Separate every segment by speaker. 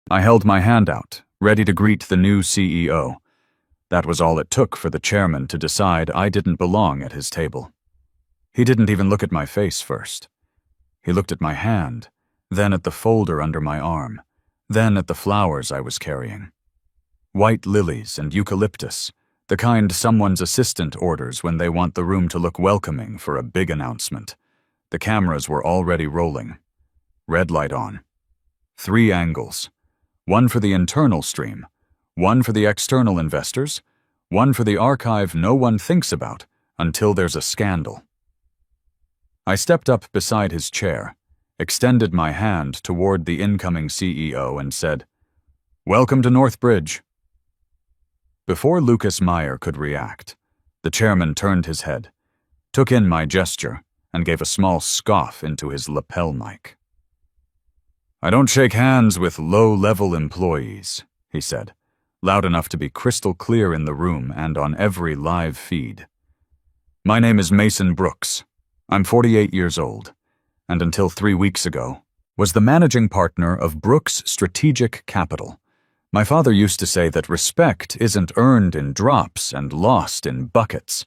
Speaker 1: I held my hand out, ready to greet the new CEO. That was all it took for the chairman to decide I didn't belong at his table. He didn't even look at my face first. He looked at my hand, then at the folder under my arm, then at the flowers I was carrying. White lilies and eucalyptus, the kind someone's assistant orders when they want the room to look welcoming for a big announcement. The cameras were already rolling. Red light on. 3 angles. One for the internal stream, one for the external investors, one for the archive no one thinks about until there's a scandal. I stepped up beside his chair, extended my hand toward the incoming CEO and said, "Welcome to Northbridge." Before Lucas Meyer could react, the chairman turned his head, took in my gesture, and gave a small scoff into his lapel mic. "I don't shake hands with low-level employees," he said, loud enough to be crystal clear in the room and on every live feed. "My name is Mason Brooks. I'm 48 years old, and until 3 weeks ago, was the managing partner of Brooks Strategic Capital. My father used to say that respect isn't earned in drops and lost in buckets.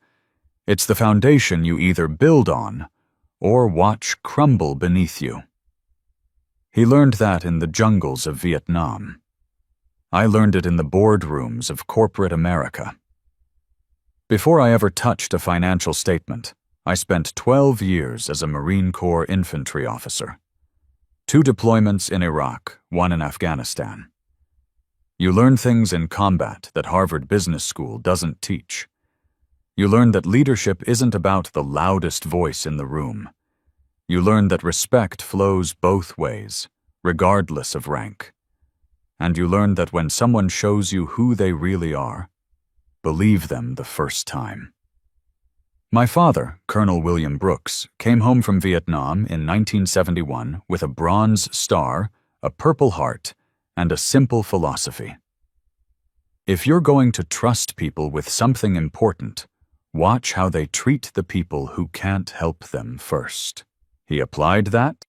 Speaker 1: It's the foundation you either build on or watch crumble beneath you. He learned that in the jungles of Vietnam. I learned it in the boardrooms of corporate America. Before I ever touched a financial statement, I spent 12 years as a Marine Corps infantry officer. 2 deployments in Iraq, 1 in Afghanistan. You learn things in combat that Harvard Business School doesn't teach. You learn that leadership isn't about the loudest voice in the room. You learn that respect flows both ways, regardless of rank. And you learn that when someone shows you who they really are, believe them the first time. My father, Colonel William Brooks, came home from Vietnam in 1971 with a Bronze Star, a Purple Heart, and a simple philosophy. If you're going to trust people with something important, watch how they treat the people who can't help them first. He applied that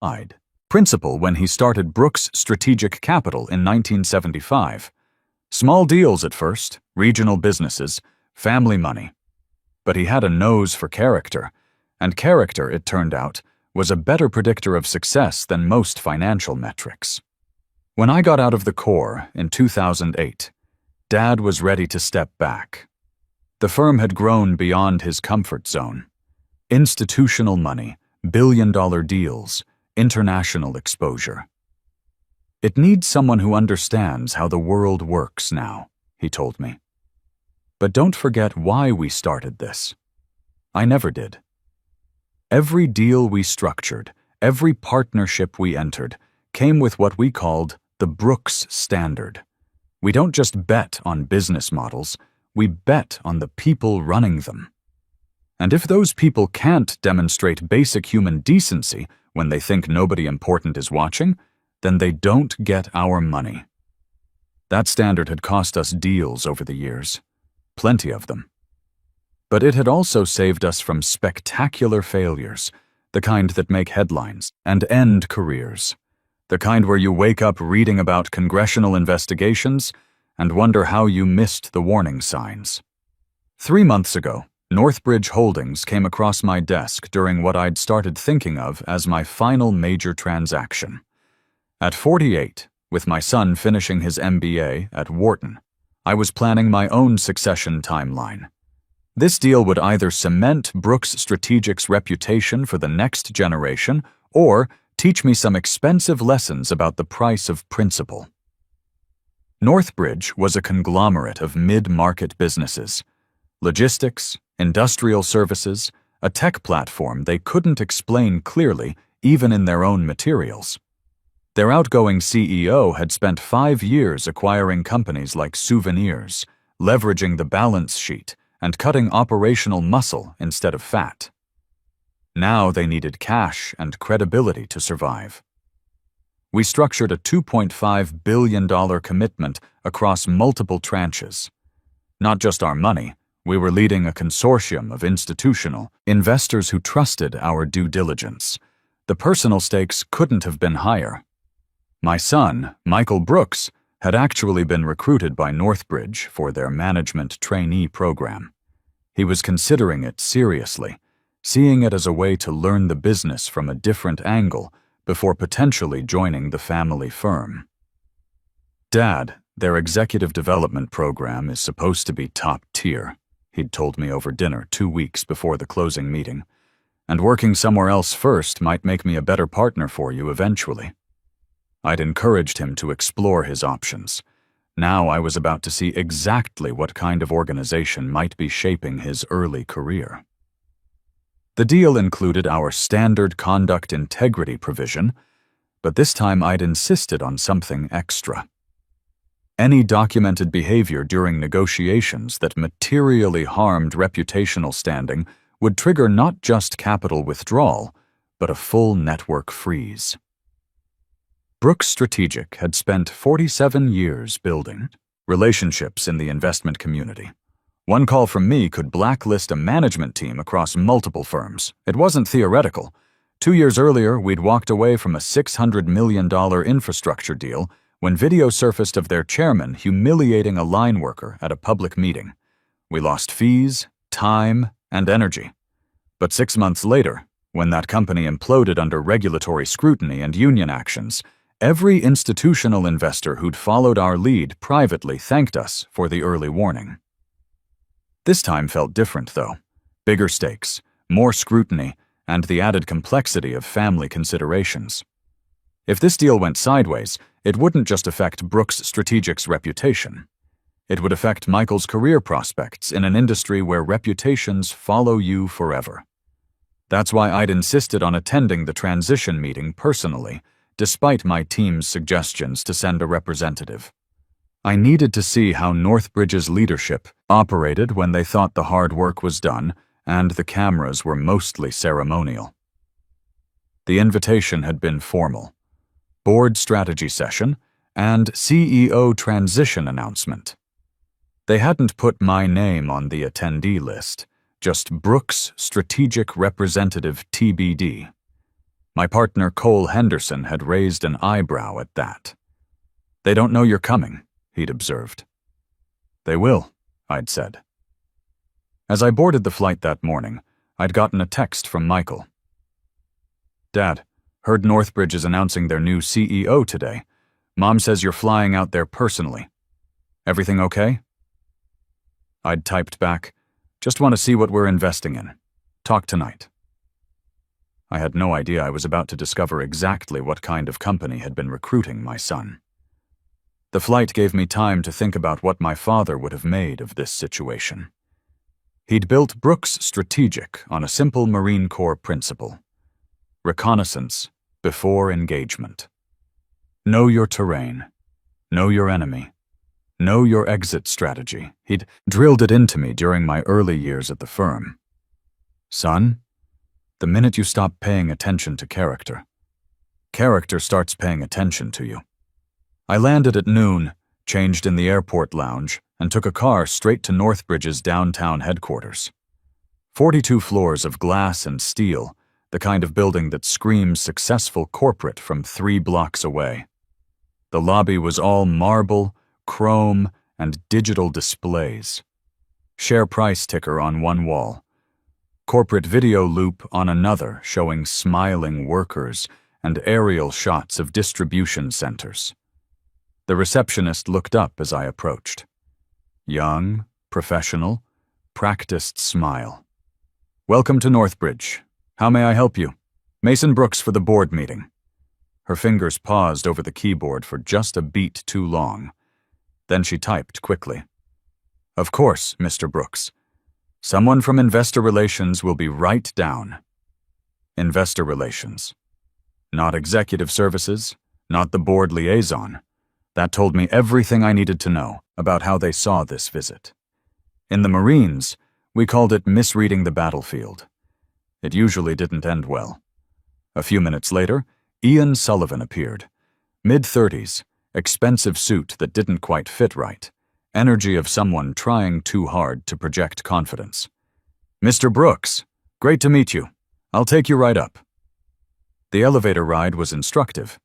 Speaker 1: principle when he started Brooks Strategic Capital in 1975. Small deals at first, regional businesses, family money. But he had a nose for character, and character, it turned out, was a better predictor of success than most financial metrics. When I got out of the Corps in 2008, Dad was ready to step back. The firm had grown beyond his comfort zone. Institutional money, billion-dollar deals, international exposure. "It needs someone who understands how the world works now," he told me. "But don't forget why we started this." I never did. Every deal we structured, every partnership we entered, came with what we called the Brooks Standard. We don't just bet on business models, we bet on the people running them. And if those people can't demonstrate basic human decency when they think nobody important is watching, then they don't get our money. That standard had cost us deals over the years, plenty of them. But it had also saved us from spectacular failures, the kind that make headlines and end careers. The kind where you wake up reading about congressional investigations and wonder how you missed the warning signs. 3 months ago, Northbridge Holdings came across my desk during what I'd started thinking of as my final major transaction. At 48, with my son finishing his MBA at Wharton, I was planning my own succession timeline. This deal would either cement Brooks Strategic's reputation for the next generation or teach me some expensive lessons about the price of principle. Northbridge was a conglomerate of mid-market businesses, logistics, industrial services, a tech platform they couldn't explain clearly even in their own materials. Their outgoing CEO had spent 5 years acquiring companies like Souvenirs, leveraging the balance sheet, and cutting operational muscle instead of fat. Now they needed cash and credibility to survive. We structured a $2.5 billion commitment across multiple tranches. Not just our money, we were leading a consortium of institutional investors who trusted our due diligence. The personal stakes couldn't have been higher. My son, Michael Brooks, had actually been recruited by Northbridge for their management trainee program. He was considering it seriously, seeing it as a way to learn the business from a different angle before potentially joining the family firm. "Dad, their executive development program is supposed to be top tier," he'd told me over dinner 2 weeks before the closing meeting. "And working somewhere else first might make me a better partner for you eventually." I'd encouraged him to explore his options. Now I was about to see exactly what kind of organization might be shaping his early career. The deal included our standard conduct integrity provision, but this time I'd insisted on something extra. Any documented behavior during negotiations that materially harmed reputational standing would trigger not just capital withdrawal, but a full network freeze. Brooks Strategic had spent 47 years building relationships in the investment community. One call from me could blacklist a management team across multiple firms. It wasn't theoretical. 2 years earlier, we'd walked away from a $600 million infrastructure deal when video surfaced of their chairman humiliating a line worker at a public meeting. We lost fees, time, and energy. But 6 months later, when that company imploded under regulatory scrutiny and union actions, every institutional investor who'd followed our lead privately thanked us for the early warning. This time felt different, though. Bigger stakes, more scrutiny, and the added complexity of family considerations. If this deal went sideways, it wouldn't just affect Brooks Strategic's reputation. It would affect Michael's career prospects in an industry where reputations follow you forever. That's why I'd insisted on attending the transition meeting personally, despite my team's suggestions to send a representative. I needed to see how Northbridge's leadership operated when they thought the hard work was done and the cameras were mostly ceremonial. The invitation had been formal. Board strategy session, and CEO transition announcement. They hadn't put my name on the attendee list, just Brooks Strategic Representative TBD. My partner Cole Henderson had raised an eyebrow at that. "They don't know you're coming," he'd observed. "They will," I'd said. As I boarded the flight that morning, I'd gotten a text from Michael. "Dad, heard Northbridge is announcing their new CEO today. Mom says you're flying out there personally. Everything okay?" I'd typed back, "Just want to see what we're investing in. Talk tonight." I had no idea I was about to discover exactly what kind of company had been recruiting my son. The flight gave me time to think about what my father would have made of this situation. He'd built Brooks Strategic on a simple Marine Corps principle. Reconnaissance before engagement. Know your terrain. Know your enemy. Know your exit strategy. He'd drilled it into me during my early years at the firm. "Son, the minute you stop paying attention to character, character starts paying attention to you." I landed at noon, changed in the airport lounge, and took a car straight to Northbridge's downtown headquarters. 42 floors of glass and steel, the kind of building that screams successful corporate from 3 blocks away. The lobby was all marble, chrome, and digital displays. Share price ticker on one wall. Corporate video loop on another showing smiling workers and aerial shots of distribution centers. The receptionist looked up as I approached. Young, professional, practiced smile. "Welcome to Northbridge. How may I help you? Mason Brooks for the board meeting." Her fingers paused over the keyboard for just a beat too long. Then she typed quickly. "Of course, Mr. Brooks. Someone from Investor Relations will be right down." Investor Relations. Not Executive Services, not the board liaison. That told me everything I needed to know about how they saw this visit. In the Marines, we called it misreading the battlefield. It usually didn't end well. A few minutes later, Ian Sullivan appeared. Mid-30s, expensive suit that didn't quite fit right. Energy of someone trying too hard to project confidence. "Mr. Brooks, great to meet you. I'll take you right up." The elevator ride was instructive.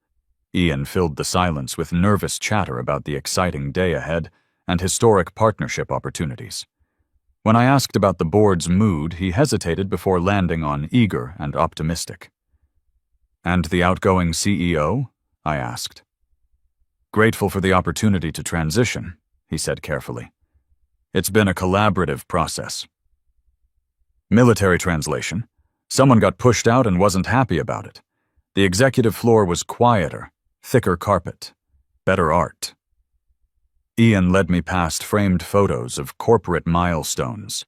Speaker 1: Ian filled the silence with nervous chatter about the exciting day ahead and historic partnership opportunities. When I asked about the board's mood, he hesitated before landing on eager and optimistic. "And the outgoing CEO?" I asked. "Grateful for the opportunity to transition," he said carefully. "It's been a collaborative process." Military translation. Someone got pushed out and wasn't happy about it. The executive floor was quieter, thicker carpet, better art. Ian led me past framed photos of corporate milestones,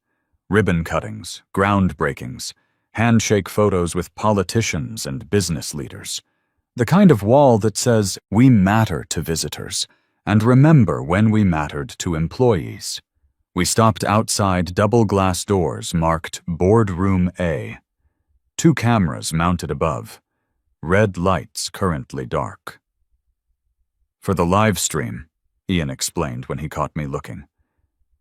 Speaker 1: ribbon cuttings, groundbreakings, handshake photos with politicians and business leaders. The kind of wall that says, "We matter to visitors, and remember when we mattered to employees." We stopped outside double glass doors marked Boardroom A. 2 cameras mounted above. Red lights currently dark. "For the live stream," Ian explained when he caught me looking.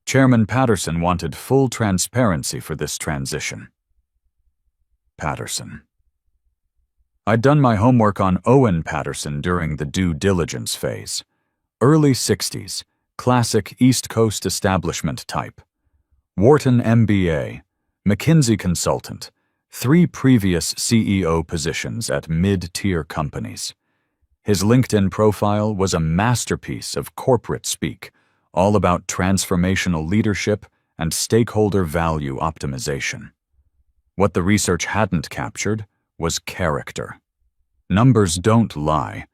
Speaker 1: "Chairman Patterson wanted full transparency for this transition." Patterson. I'd done my homework on Owen Patterson during the due diligence phase. Early 60s, classic East Coast establishment type. Wharton MBA, McKinsey consultant, 3 previous CEO positions at mid-tier companies. His LinkedIn profile was a masterpiece of corporate speak, all about transformational leadership and stakeholder value optimization. What the research hadn't captured was character. Numbers don't lie,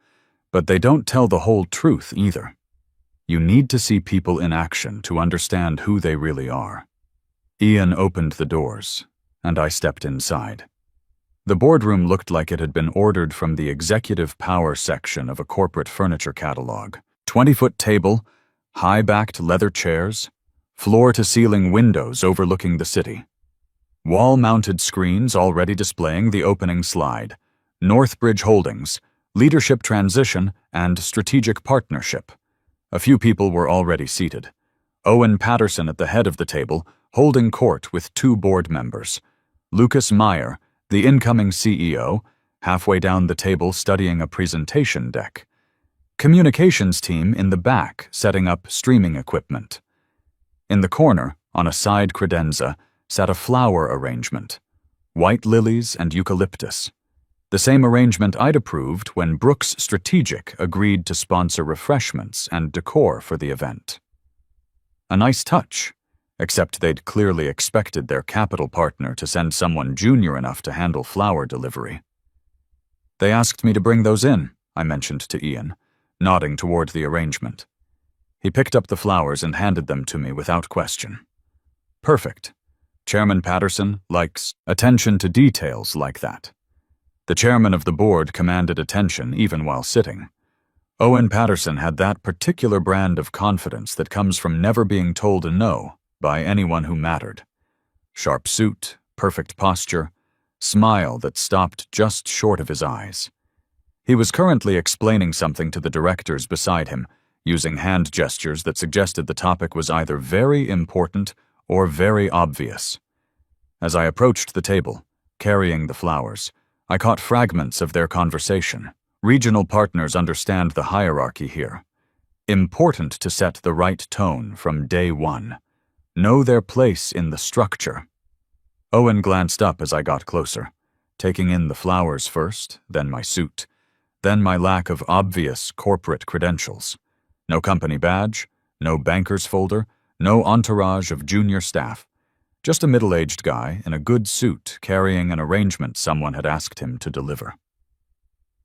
Speaker 1: but they don't tell the whole truth either. You need to see people in action to understand who they really are. Ian opened the doors, and I stepped inside. The boardroom looked like it had been ordered from the executive power section of a corporate furniture catalog. 20-foot table, high-backed leather chairs, floor-to-ceiling windows overlooking the city. Wall-mounted screens already displaying the opening slide, Northbridge Holdings, Leadership Transition, and Strategic Partnership. A few people were already seated. Owen Patterson at the head of the table, holding court with 2 board members. Lucas Meyer, the incoming CEO, halfway down the table studying a presentation deck. Communications team in the back setting up streaming equipment. In the corner, on a side credenza, sat a flower arrangement. White lilies and eucalyptus. The same arrangement I'd approved when Brooks Strategic agreed to sponsor refreshments and decor for the event. A nice touch, except they'd clearly expected their capital partner to send someone junior enough to handle flower delivery. "They asked me to bring those in," I mentioned to Ian, nodding toward the arrangement. He picked up the flowers and handed them to me without question. "Perfect. Chairman Patterson likes attention to details like that." The chairman of the board commanded attention even while sitting. Owen Patterson had that particular brand of confidence that comes from never being told a no by anyone who mattered. Sharp suit, perfect posture, smile that stopped just short of his eyes. He was currently explaining something to the directors beside him, using hand gestures that suggested the topic was either very important or very obvious. As I approached the table, carrying the flowers, I caught fragments of their conversation. Regional partners understand the hierarchy here. Important to set the right tone from day one. Know their place in the structure. Owen glanced up as I got closer, taking in the flowers first, then my suit, then my lack of obvious corporate credentials. No company badge, no banker's folder, no entourage of junior staff. Just a middle-aged guy in a good suit carrying an arrangement someone had asked him to deliver.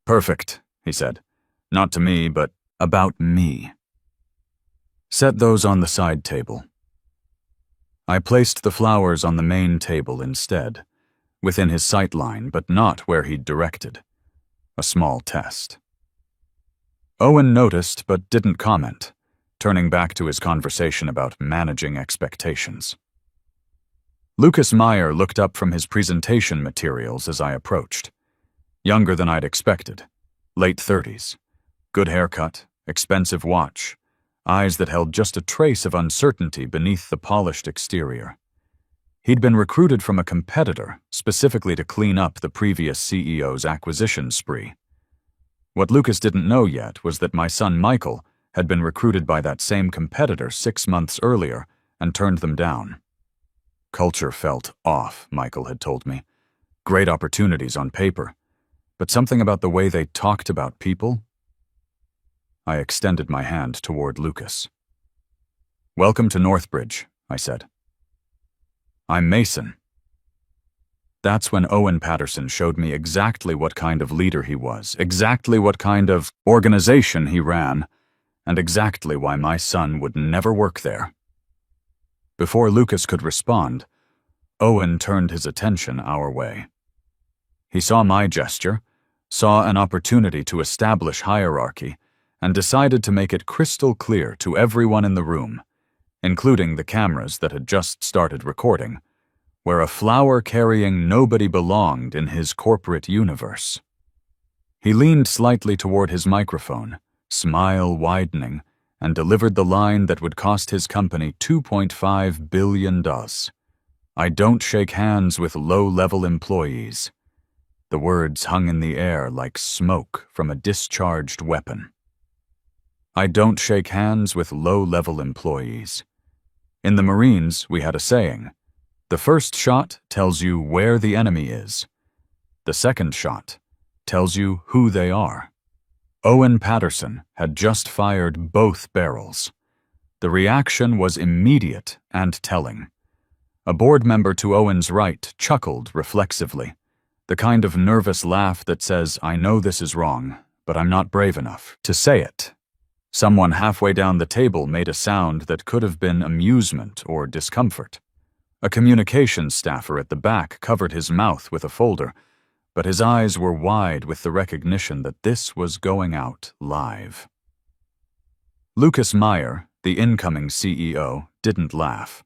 Speaker 1: "Perfect," he said. "Not to me, but about me." "Set those on the side table." I placed the flowers on the main table instead, within his sight line, but not where he'd directed. A small test. Owen noticed but didn't comment, turning back to his conversation about managing expectations. Lucas Meyer looked up from his presentation materials as I approached. Younger than I'd expected, late 30s. Good haircut, expensive watch, eyes that held just a trace of uncertainty beneath the polished exterior. He'd been recruited from a competitor specifically to clean up the previous CEO's acquisition spree. What Lucas didn't know yet was that my son Michael had been recruited by that same competitor 6 months earlier and turned them down. Culture felt off, Michael had told me. Great opportunities on paper, but something about the way they talked about people. I extended my hand toward Lucas. "Welcome to Northbridge," I said. "I'm Mason." That's when Owen Patterson showed me exactly what kind of leader he was, exactly what kind of organization he ran, and exactly why my son would never work there. Before Lucas could respond, Owen turned his attention our way. He saw my gesture, saw an opportunity to establish hierarchy, and decided to make it crystal clear to everyone in the room, including the cameras that had just started recording, where a flower-carrying nobody belonged in his corporate universe. He leaned slightly toward his microphone, smile widening, and delivered the line that would cost his company $2.5 billion. "I don't shake hands with low-level employees." The words hung in the air like smoke from a discharged weapon. I don't shake hands with low-level employees. In the Marines, we had a saying: the first shot tells you where the enemy is. The second shot tells you who they are. Owen Patterson had just fired both barrels. The reaction was immediate and telling. A board member to Owen's right chuckled reflexively, the kind of nervous laugh that says, "I know this is wrong, but I'm not brave enough to say it." Someone halfway down the table made a sound that could have been amusement or discomfort. A communications staffer at the back covered his mouth with a folder, but his eyes were wide with the recognition that this was going out live. Lucas Meyer, the incoming CEO, didn't laugh.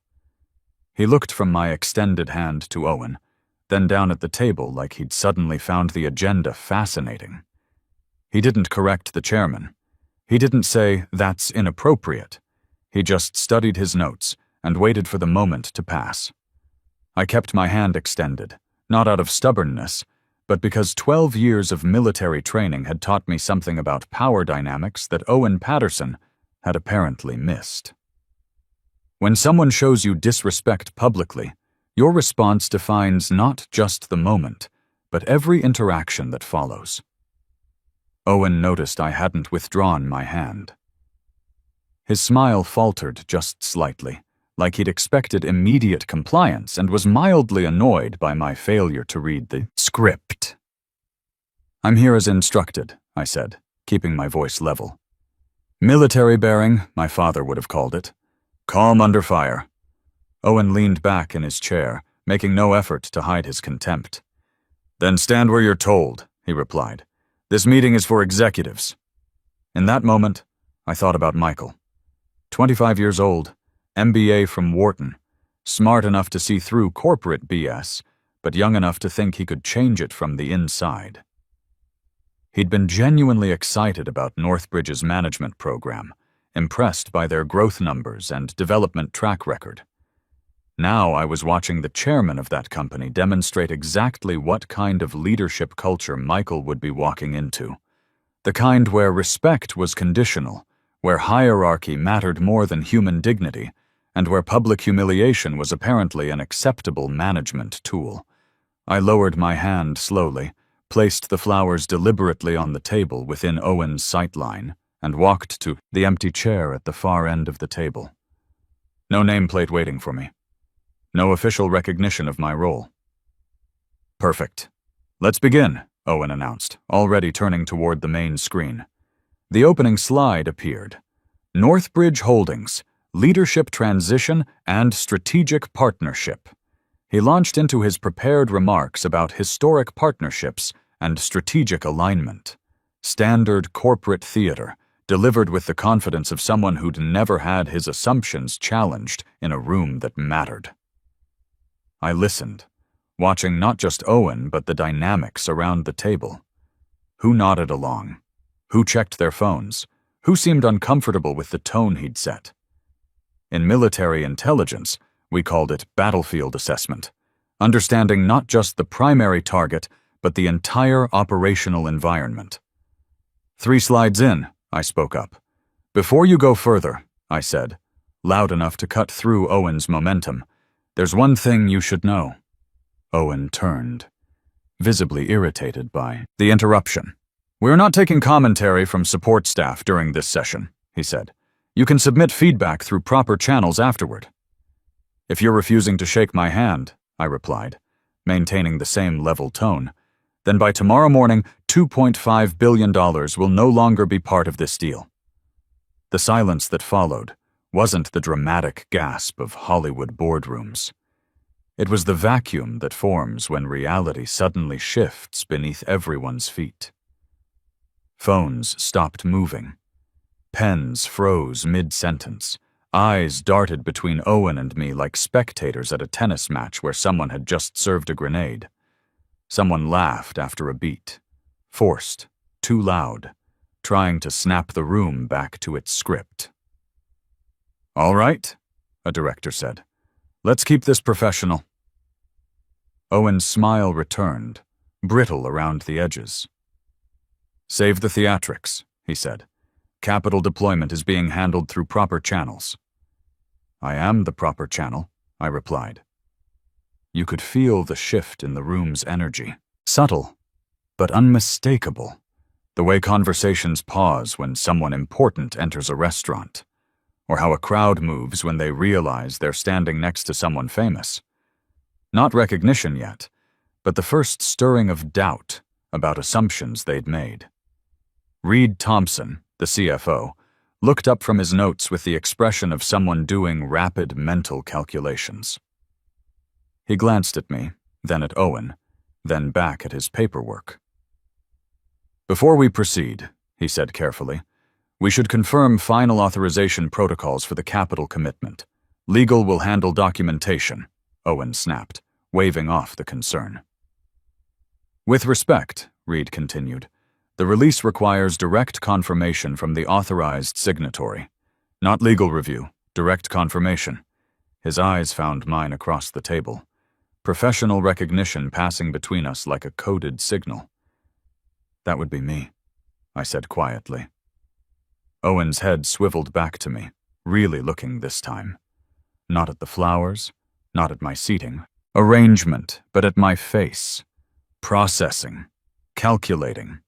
Speaker 1: He looked from my extended hand to Owen, then down at the table like he'd suddenly found the agenda fascinating. He didn't correct the chairman. He didn't say, "That's inappropriate." He just studied his notes and waited for the moment to pass. I kept my hand extended, not out of stubbornness, but because 12 years of military training had taught me something about power dynamics that Owen Patterson had apparently missed. When someone shows you disrespect publicly, your response defines not just the moment, but every interaction that follows. Owen noticed I hadn't withdrawn my hand. His smile faltered just slightly, like he'd expected immediate compliance and was mildly annoyed by my failure to read the script. "I'm here as instructed," I said, keeping my voice level. "Military bearing," my father would have called it. "Calm under fire." Owen leaned back in his chair, making no effort to hide his contempt. "Then stand where you're told," he replied. "This meeting is for executives." In that moment, I thought about Michael. 25 years old, MBA from Wharton, smart enough to see through corporate BS, but young enough to think he could change it from the inside. He'd been genuinely excited about Northbridge's management program, impressed by their growth numbers and development track record. Now I was watching the chairman of that company demonstrate exactly what kind of leadership culture Michael would be walking into. The kind where respect was conditional, where hierarchy mattered more than human dignity, and where public humiliation was apparently an acceptable management tool. I lowered my hand slowly, placed the flowers deliberately on the table within Owen's sightline, and walked to the empty chair at the far end of the table. No nameplate waiting for me. No official recognition of my role. "Perfect. Let's begin," Owen announced, already turning toward the main screen. The opening slide appeared. Northbridge Holdings, Leadership Transition and Strategic Partnership. He launched into his prepared remarks about historic partnerships and strategic alignment. Standard corporate theater, delivered with the confidence of someone who'd never had his assumptions challenged in a room that mattered. I listened, watching not just Owen but the dynamics around the table. Who nodded along? Who checked their phones? Who seemed uncomfortable with the tone he'd set? In military intelligence, we called it battlefield assessment, understanding not just the primary target, but the entire operational environment. 3 slides in, I spoke up. Before you go further, I said, loud enough to cut through Owen's momentum, there's one thing you should know. Owen turned, visibly irritated by the interruption. We're not taking commentary from support staff during this session, he said. You can submit feedback through proper channels afterward. If you're refusing to shake my hand, I replied, maintaining the same level tone, then by tomorrow morning, $2.5 billion will no longer be part of this deal. The silence that followed wasn't the dramatic gasp of Hollywood boardrooms. It was the vacuum that forms when reality suddenly shifts beneath everyone's feet. Phones stopped moving. Pens froze mid-sentence. Eyes darted between Owen and me like spectators at a tennis match where someone had just served a grenade. Someone laughed after a beat, forced, too loud, trying to snap the room back to its script. All right, a director said. Let's keep this professional. Owen's smile returned, brittle around the edges. Save the theatrics, he said. Capital deployment is being handled through proper channels. I am the proper channel, I replied. You could feel the shift in the room's energy. Subtle, but unmistakable. The way conversations pause when someone important enters a restaurant, or how a crowd moves when they realize they're standing next to someone famous. Not recognition yet, but the first stirring of doubt about assumptions they'd made. Reed Thompson, the CFO, looked up from his notes with the expression of someone doing rapid mental calculations. He glanced at me, then at Owen, then back at his paperwork. Before we proceed, he said carefully, we should confirm final authorization protocols for the capital commitment. Legal will handle documentation, Owen snapped, waving off the concern. With respect, Reed continued, the release requires direct confirmation from the authorized signatory. Not legal review, direct confirmation. His eyes found mine across the table. Professional recognition passing between us like a coded signal. That would be me, I said quietly. Owen's head swiveled back to me, really looking this time. Not at the flowers, not at my seating, arrangement, but at my face. Processing, calculating.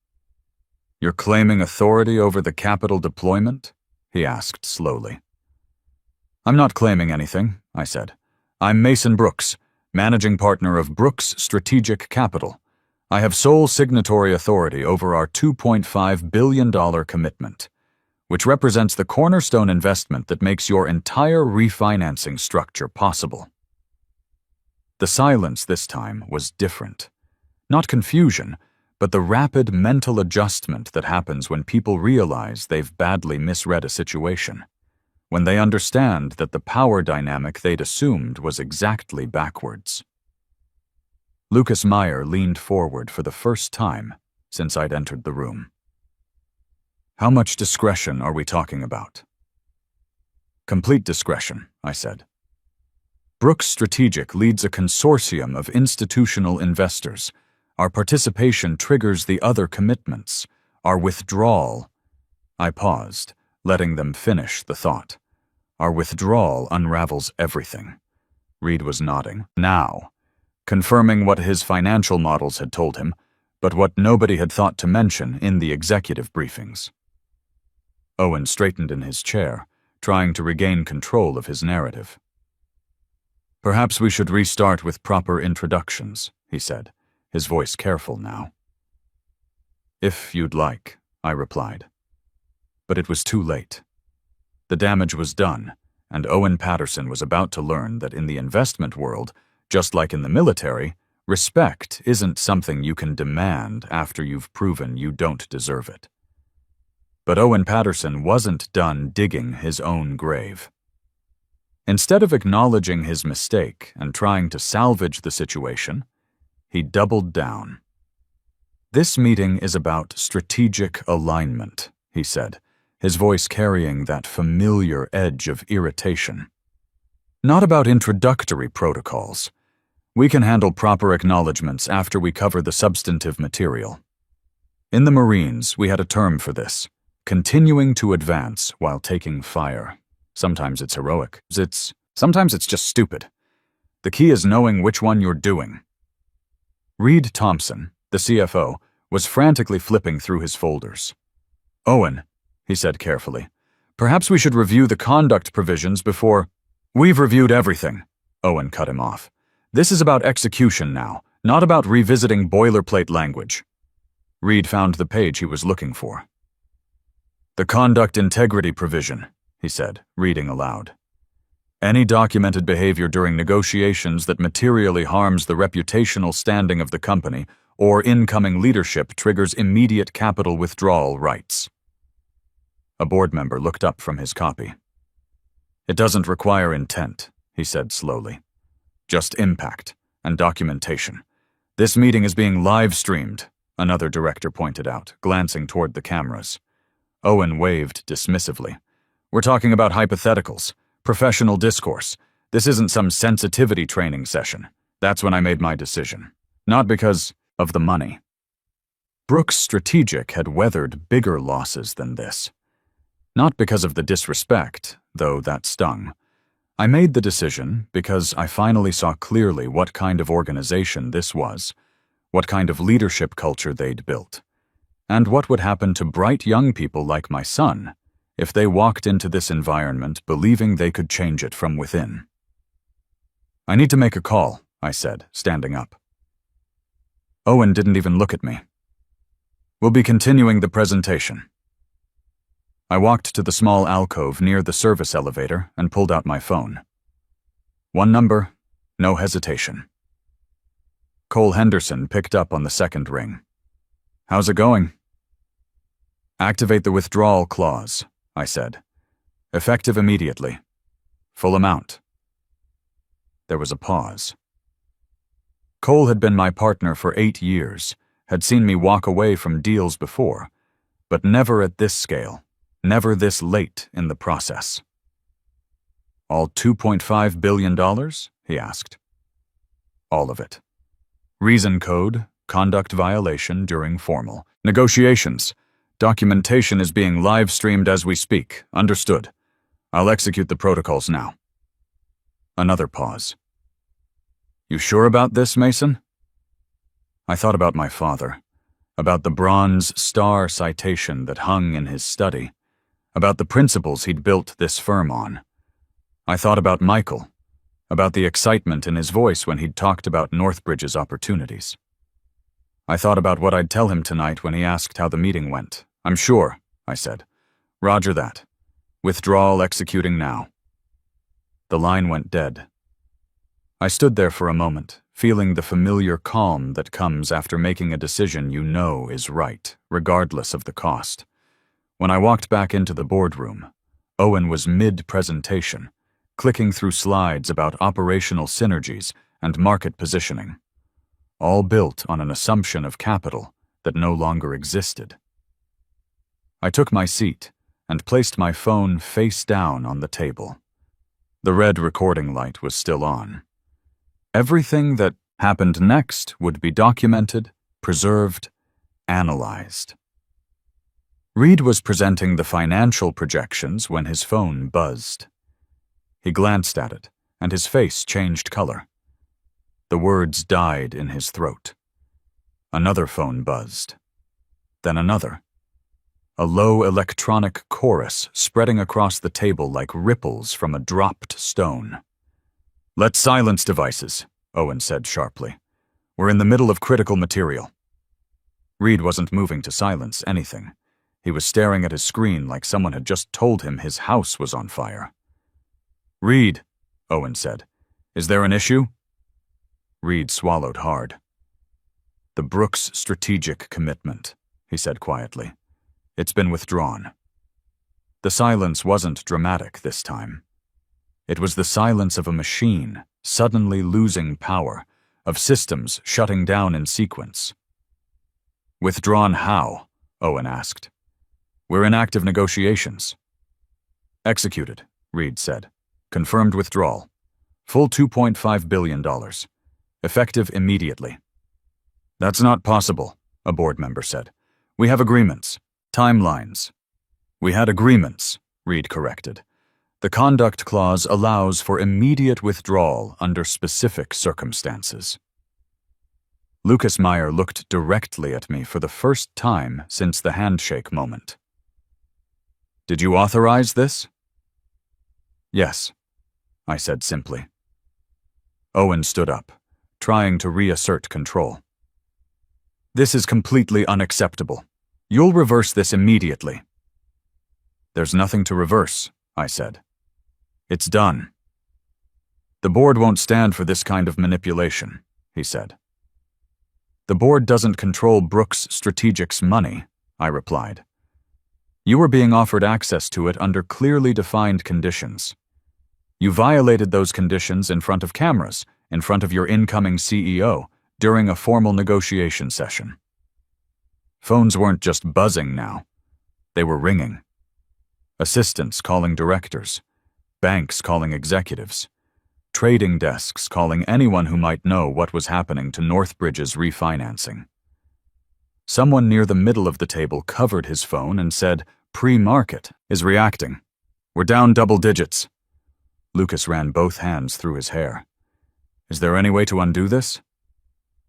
Speaker 1: You're claiming authority over the capital deployment? He asked slowly. I'm not claiming anything, I said. I'm Mason Brooks, managing partner of Brooks Strategic Capital. I have sole signatory authority over our $2.5 billion commitment, which represents the cornerstone investment that makes your entire refinancing structure possible. The silence this time was different. Not confusion, but the rapid mental adjustment that happens when people realize they've badly misread a situation, when they understand that the power dynamic they'd assumed was exactly backwards. Lucas Meyer leaned forward for the first time since I'd entered the room. How much discretion are we talking about? Complete discretion, I said. Brooks Strategic leads a consortium of institutional investors. Our participation triggers the other commitments. Our withdrawal. I paused, letting them finish the thought. Our withdrawal unravels everything. Reed was nodding. Now, confirming what his financial models had told him, but what nobody had thought to mention in the executive briefings. Owen straightened in his chair, trying to regain control of his narrative. Perhaps we should restart with proper introductions, he said, his voice careful now. If you'd like, I replied. But it was too late. The damage was done, and Owen Patterson was about to learn that in the investment world, just like in the military, respect isn't something you can demand after you've proven you don't deserve it. But Owen Patterson wasn't done digging his own grave. Instead of acknowledging his mistake and trying to salvage the situation, he doubled down. This meeting is about strategic alignment, he said, his voice carrying that familiar edge of irritation. Not about introductory protocols. We can handle proper acknowledgements after we cover the substantive material. In the Marines, we had a term for this: continuing to advance while taking fire. Sometimes it's heroic. Sometimes it's just stupid. The key is knowing which one you're doing. Reed Thompson, the CFO, was frantically flipping through his folders. "Owen," he said carefully, "perhaps we should review the conduct provisions before—" "We've reviewed everything," Owen cut him off. "This is about execution now, not about revisiting boilerplate language." Reed found the page he was looking for. "The conduct integrity provision," he said, reading aloud. "Any documented behavior during negotiations that materially harms the reputational standing of the company or incoming leadership triggers immediate capital withdrawal rights." A board member looked up from his copy. "It doesn't require intent," he said slowly. "Just impact and documentation. This meeting is being live-streamed," another director pointed out, glancing toward the cameras. Owen waved dismissively. "We're talking about hypotheticals, professional discourse. This isn't some sensitivity training session. That's when I made my decision. Not because of the money." Brooks Strategic had weathered bigger losses than this. Not because of the disrespect, though that stung. I made the decision because I finally saw clearly what kind of organization this was, what kind of leadership culture they'd built, and what would happen to bright young people like my son if they walked into this environment believing they could change it from within. "I need to make a call," I said, standing up. Owen didn't even look at me. "We'll be continuing the presentation." I walked to the small alcove near the service elevator and pulled out my phone. One number, no hesitation. Cole Henderson picked up on the second ring. "How's it going?" "Activate the withdrawal clause," I said. "Effective immediately. Full amount." There was a pause. Cole had been my partner for 8 years, had seen me walk away from deals before, but never at this scale, never this late in the process. "All $2.5 billion?" he asked. "All of it. Reason code, conduct violation during formal negotiations. Documentation is being live-streamed as we speak. Understood. I'll execute the protocols now." Another pause. "You sure about this, Mason?" I thought about my father, about the Bronze Star citation that hung in his study, about the principles he'd built this firm on. I thought about Michael, about the excitement in his voice when he'd talked about Northbridge's opportunities. I thought about what I'd tell him tonight when he asked how the meeting went. "I'm sure," I said. "Roger that. Withdrawal executing now." The line went dead. I stood there for a moment, feeling the familiar calm that comes after making a decision you know is right, regardless of the cost. When I walked back into the boardroom, Owen was mid-presentation, clicking through slides about operational synergies and market positioning, all built on an assumption of capital that no longer existed. I took my seat and placed my phone face down on the table. The red recording light was still on. Everything that happened next would be documented, preserved, analyzed. Reed was presenting the financial projections when his phone buzzed. He glanced at it, and his face changed color. The words died in his throat. Another phone buzzed. Then another. A low electronic chorus spreading across the table like ripples from a dropped stone. "Let's silence devices," Owen said sharply. "We're in the middle of critical material." Reed wasn't moving to silence anything. He was staring at his screen like someone had just told him his house was on fire. "Reed," Owen said, "is there an issue?" Reed swallowed hard. "The Brooks Strategic Commitment," he said quietly. "It's been withdrawn." The silence wasn't dramatic this time. It was the silence of a machine suddenly losing power, of systems shutting down in sequence. "Withdrawn how?" Owen asked. "We're in active negotiations." "Executed," Reed said. "Confirmed withdrawal. Full $2.5 billion. Effective immediately." "That's not possible," a board member said. We have agreements. Timelines. We had agreements, Reed corrected. The conduct clause allows for immediate withdrawal under specific circumstances. Lucas Meyer looked directly at me for the first time since the handshake moment. Did you authorize this? Yes, I said simply. Owen stood up, trying to reassert control. This is completely unacceptable. You'll reverse this immediately. There's nothing to reverse, I said. It's done. The board won't stand for this kind of manipulation, he said. The board doesn't control Brooks Strategic's money, I replied. You were being offered access to it under clearly defined conditions. You violated those conditions in front of cameras, in front of your incoming CEO, during a formal negotiation session. Phones weren't just buzzing now. They were ringing. Assistants calling directors, banks calling executives, trading desks calling anyone who might know what was happening to Northbridge's refinancing. Someone near the middle of the table covered his phone and said, "Pre-market is reacting. We're down double digits." Lucas ran both hands through his hair. Is there any way to undo this?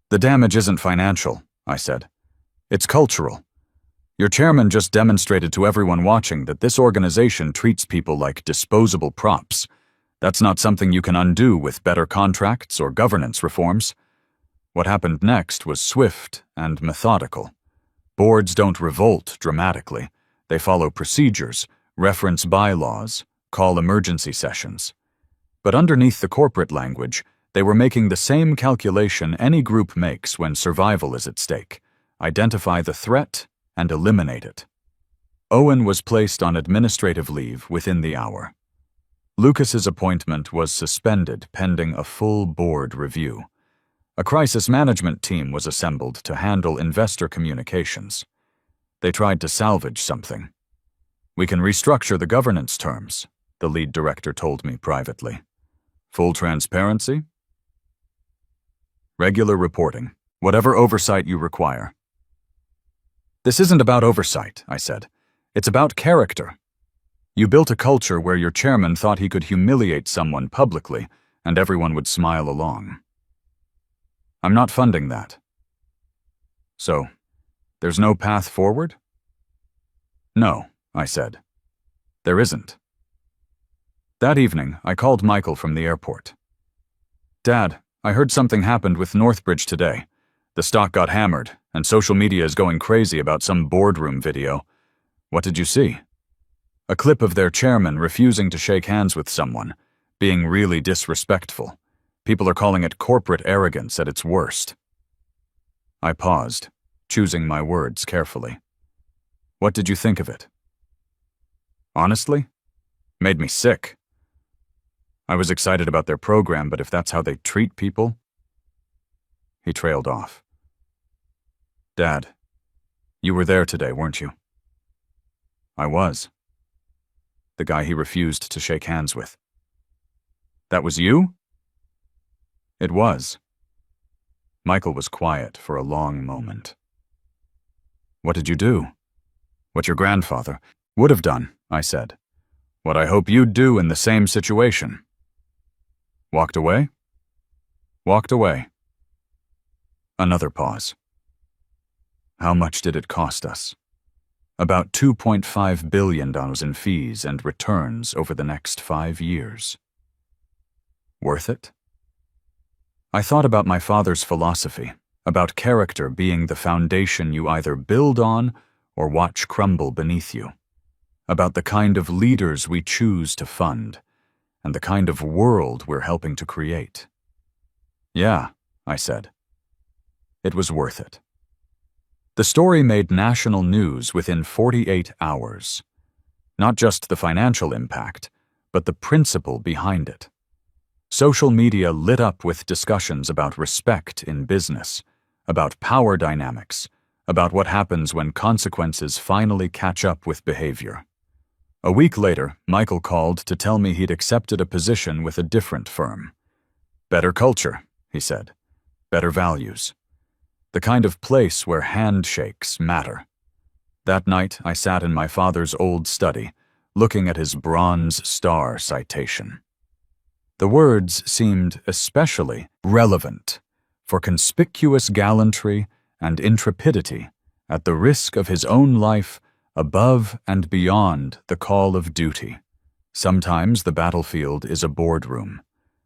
Speaker 1: The damage isn't financial, I said. It's cultural. Your chairman just demonstrated to everyone watching that this organization treats people like disposable props. That's not something you can undo with better contracts or governance reforms. What happened next was swift and methodical. Boards don't revolt dramatically. They follow procedures, reference bylaws, call emergency sessions. But underneath the corporate language, they were making the same calculation any group makes when survival is at stake. Identify the threat and eliminate it. Owen was placed on administrative leave within the hour. Lucas's appointment was suspended pending a full board review. A crisis management team was assembled to handle investor communications. They tried to salvage something. We can restructure the governance terms, the lead director told me privately. Full transparency? Regular reporting, whatever oversight you require. This isn't about oversight, I said. It's about character. You built a culture where your chairman thought he could humiliate someone publicly and everyone would smile along. I'm not funding that. So, there's no path forward? No, I said. There isn't. That evening, I called Michael from the airport. Dad, I heard something happened with Northbridge today. The stock got hammered, and social media is going crazy about some boardroom video. What did you see? A clip of their chairman refusing to shake hands with someone, being really disrespectful. People are calling it corporate arrogance at its worst. I paused, choosing my words carefully. What did you think of it? Honestly? Made me sick. I was excited about their program, but if that's how they treat people... He trailed off. Dad, you were there today, weren't you? I was. The guy he refused to shake hands with. That was you? It was. Michael was quiet for a long moment. What did you do? What your grandfather would have done, I said. What I hope you'd do in the same situation. Walked away? Walked away. Another pause. How much did it cost us? About $2.5 billion in fees and returns over the next 5 years. Worth it? I thought about my father's philosophy, about character being the foundation you either build on or watch crumble beneath you, about the kind of leaders we choose to fund, and the kind of world we're helping to create. Yeah, I said. It was worth it. The story made national news within 48 hours. Not just the financial impact, but the principle behind it. Social media lit up with discussions about respect in business, about power dynamics, about what happens when consequences finally catch up with behavior. A week later, Michael called to tell me he'd accepted a position with a different firm. Better culture, he said. Better values. The kind of place where handshakes matter. That night, I sat in my father's old study, looking at his Bronze Star citation. The words seemed especially relevant for conspicuous gallantry and intrepidity at the risk of his own life above and beyond the call of duty. Sometimes the battlefield is a boardroom.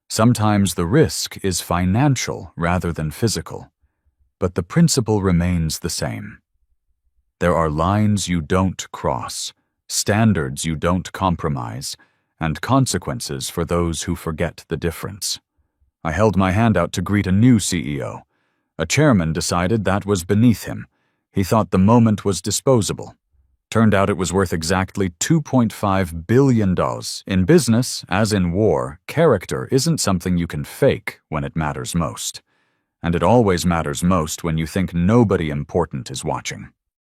Speaker 1: Sometimes the risk is financial rather than physical. But the principle remains the same. There are lines you don't cross, standards you don't compromise, and consequences for those who forget the difference. I held my hand out to greet a new CEO. A chairman decided that was beneath him. He thought the moment was disposable. Turned out it was worth exactly $2.5 billion. In business, as in war, character isn't something you can fake when it matters most. And it always matters most when you think nobody important is watching.